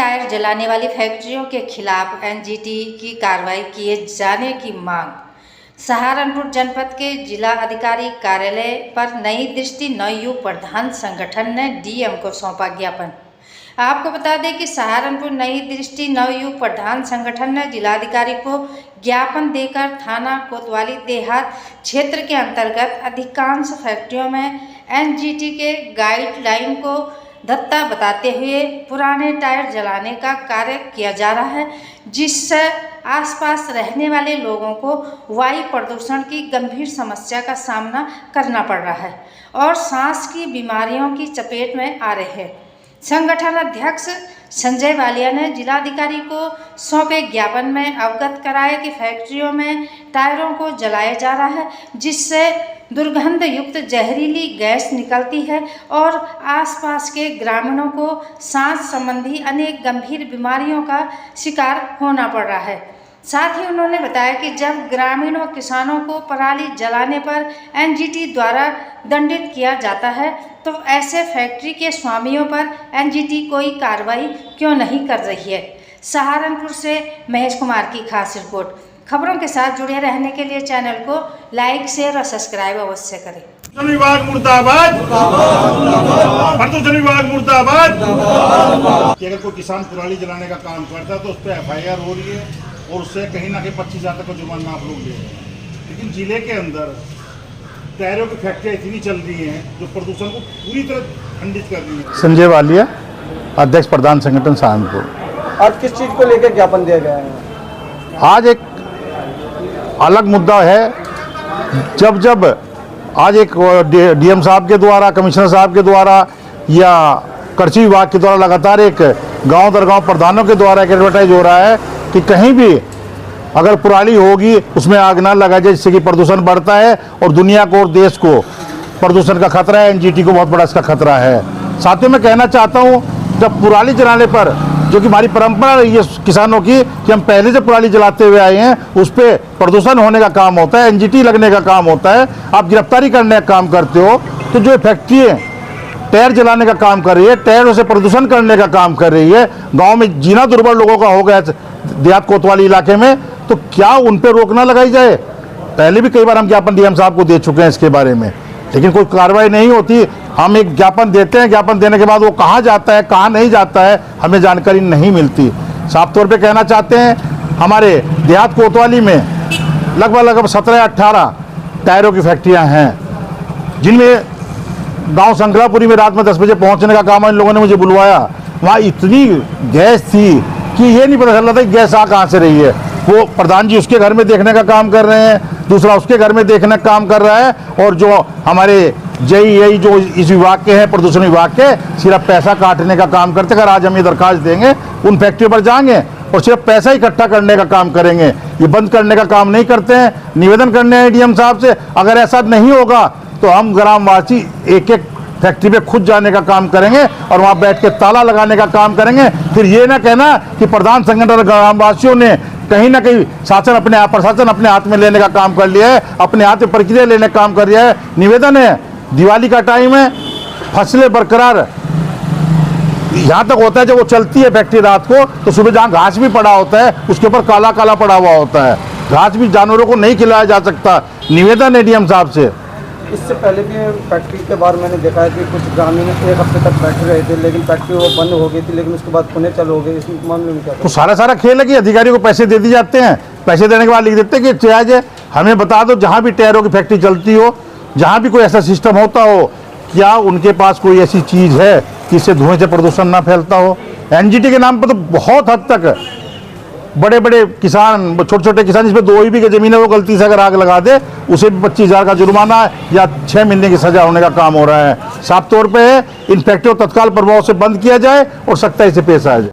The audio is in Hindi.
टायर जलाने वाली फैक्ट्रियों के खिलाफ एनजीटी की कार्रवाई किए जाने की मांग। सहारनपुर जनपद के जिला अधिकारी कार्यालय पर नई दृष्टि नवयुग प्रधान संगठन ने डीएम को सौंपा ज्ञापन। आपको बता दें कि सहारनपुर नई दृष्टि नवयुग प्रधान संगठन ने जिलाधिकारी को ज्ञापन देकर थाना कोतवाली देहात क्षेत्र के अंतर्गत अधिकांश फैक्ट्रियों में एनजीटी के गाइडलाइन को धत्ता बताते हुए पुराने टायर जलाने का कार्य किया जा रहा है, जिससे आसपास रहने वाले लोगों को वायु प्रदूषण की गंभीर समस्या का सामना करना पड़ रहा है और सांस की बीमारियों की चपेट में आ रहे हैं। संगठन अध्यक्ष संजय वालिया ने जिलाधिकारी को सौंपे ज्ञापन में अवगत कराया कि फैक्ट्रियों में टायरों को जलाया जा रहा है, जिससे दुर्गंध युक्त जहरीली गैस निकलती है और आसपास के ग्रामीणों को सांस संबंधी अनेक गंभीर बीमारियों का शिकार होना पड़ रहा है। साथ ही उन्होंने बताया कि जब ग्रामीणों किसानों को पराली जलाने पर एनजीटी द्वारा दंडित किया जाता है, तो ऐसे फैक्ट्री के स्वामियों पर एनजीटी कोई कार्रवाई क्यों नहीं कर रही है। सहारनपुर से महेश कुमार की खास रिपोर्ट। खबरों के साथ जुड़े रहने के लिए चैनल को लाइक, शेयर और सब्सक्राइब अवश्य करें। प्रदूषण विभाग मुर्दाबाद, प्रदूषण विभाग मुर्दाबाद। कि अगर कोई किसान पराली जलाने का काम करता है तो उस पर एफआईआर हो रही है और उससे कहीं ना कहीं 25,000 तक का जुर्माना आप लोग ले रहे हैं। लेकिन जिले के अंदर टायरों की फैक्ट्रियाँ इतनी चल रही हैं जो प्रदूषण को पूरी तरह खंडित कर रही है। संजय वालिया, अध्यक्ष प्रधान संगठन सहारनपुर। आज किस चीज़ को लेकर ज्ञापन दिया गया है? आज एक अलग मुद्दा है। जब आज एक डीएम साहब के द्वारा, कमिश्नर साहब के द्वारा या कृषि विभाग के द्वारा लगातार एक गांव दर गांव प्रधानों के द्वारा एक एडवर्टाइज हो रहा है कि कहीं भी अगर पराली होगी उसमें आग ना लगाई जाए, जिससे कि प्रदूषण बढ़ता है और दुनिया को और देश को प्रदूषण का खतरा है। एनजीटी को बहुत बड़ा इसका खतरा है। साथ ही मैं कहना चाहता हूँ, जब पराली जलाने पर, जो कि हमारी परंपरा रही है किसानों की कि हम पहले से पराली जलाते हुए आए हैं, उस पर प्रदूषण होने का काम होता है, एनजीटी लगने का काम होता है। आप गिरफ्तारी करने का काम करते हो, तो जो फैक्ट्री टायर जलाने का काम कर रही है, टायरों से प्रदूषण करने का काम कर रही है, गांव में जीना दुर्बल लोगों का हो गया देहात कोतवाली इलाके में, तो क्या उन पर रोक ना लगाई जाए? पहले भी कई बार हम ज्ञापन डीएम साहब को दे चुके हैं इसके बारे में, लेकिन कोई कार्रवाई नहीं होती। हम एक ज्ञापन देते हैं, ज्ञापन देने के बाद वो कहाँ जाता है, कहाँ नहीं जाता है, हमें जानकारी नहीं मिलती। साफ तौर पे कहना चाहते हैं, हमारे देहात कोतवाली में लगभग 17-18 टायरों की फैक्ट्रियाँ हैं, जिनमें गांव शंकरापुरी में रात में 10 बजे पहुंचने का काम इन लोगों ने मुझे बुलवाया। वहाँ इतनी गैस थी कि ये नहीं पता चल रहा था कि गैस आ कहाँ से रही है। वो प्रधान जी उसके घर में देखने का काम कर रहे हैं, दूसरा उसके घर में देखने का काम कर रहा है, और जो हमारे जेई जो इस विभाग के हैं, प्रदूषण विभाग के, सिर्फ पैसा काटने का काम करते। अगर आज हम ये दरखास्त देंगे, उन फैक्ट्रियों पर जाएंगे और सिर्फ पैसा इकट्ठा करने का काम करेंगे, ये बंद करने का काम नहीं करते हैं। निवेदन करने हैं डीएम साहब से, अगर ऐसा नहीं होगा तो हम ग्रामवासी एक एक फैक्ट्री पे खुद जाने का काम करेंगे और वहाँ बैठ के ताला लगाने का काम करेंगे। फिर ये ना कहना कि प्रधान संगठन ग्रामवासियों ने कहीं ना कहीं प्रशासन अपने हाथ में लेने का काम कर लिया है, अपने हाथ में प्रक्रिया लेने का काम कर लिया है। निवेदन है, दिवाली का टाइम है, फसलें बरकरार यहाँ तक होता है, जब वो चलती है फैक्ट्री रात को, तो सुबह जहाँ घास भी पड़ा होता है उसके ऊपर काला काला पड़ा हुआ होता है। घास भी जानवरों को नहीं खिलाया जा सकता। निवेदन है डीएम साहब से। इससे पहले भी फैक्ट्री के बाहर मैंने देखा है कि कुछ ग्रामीण 1 हफ्ते तक बैठे रहे थे, लेकिन फैक्ट्री वो बंद हो गई थी, लेकिन उसके बाद पुणे चालू हो गई। इस मामले में क्या? तो सारा खेल है कि अधिकारियों को पैसे दे दिए जाते हैं, पैसे देने के बाद लिख देते हैं कि जायज़ है। हमें बता दो, जहाँ भी टायरों की फैक्ट्री चलती हो, जहाँ भी कोई ऐसा सिस्टम होता हो, क्या उनके पास कोई ऐसी चीज़ है कि इससे धुएं से प्रदूषण ना फैलता हो? एनजीटी के नाम पर तो बहुत हद तक बड़े बड़े किसान, छोटे छोटे किसान, जिसमें 2 ही बीघे जमीन है, वो गलती से अगर आग लगा दे, उसे भी 25,000 का जुर्माना या 6 महीने की सजा होने का काम हो रहा है। साफ तौर पे इन फैक्ट्रियों को तत्काल प्रभाव से बंद किया जाए और सख्ताई से पेश आया जाए।